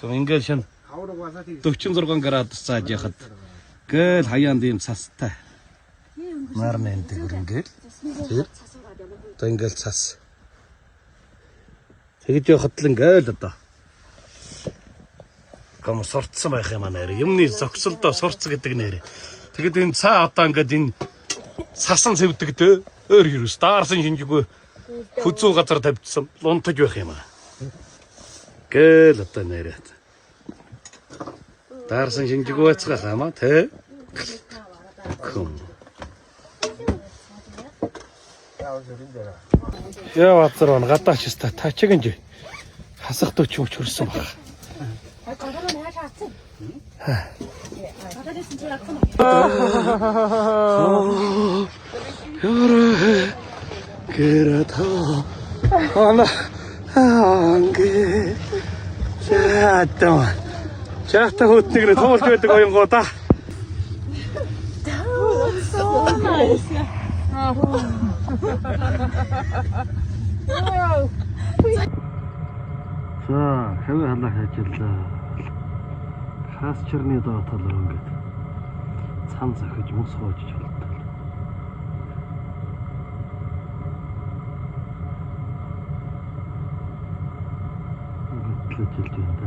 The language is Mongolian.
Ингээл шин 46 градус цааж яхад гэл хаяанд ийм цастай. Нарны энэ гүрэнгээл. Одоо ингээл цас. Тэгэд явахад л ингээл одоо. Гом сурцсан байх юм аа нэр. Юмны зогсолдоо сурц гэдэг нэр. Тэгэд энэ цаа одоо ингээд энэ сасан цэвдэгтэй өөр юу старсан шинжгүй хүзүү газар тавьчихсан лунтаж байх юм аа. Гэл одоо нэрээ. Дарсан шинжгүй байцгаах юм аа тэ. Ком. Яа вацрон гадаач ста тачигэнж хасах төч хөрсөн баг. Яра керата ана анге чаата хөтнэгрэ тоолж байдаг оёнгоо да. За, хэвээ халах ажиллаа. Хас чирний доотол ингээд цан захиж мус хоожж болдог. Ингээд л ажиллаж байна да.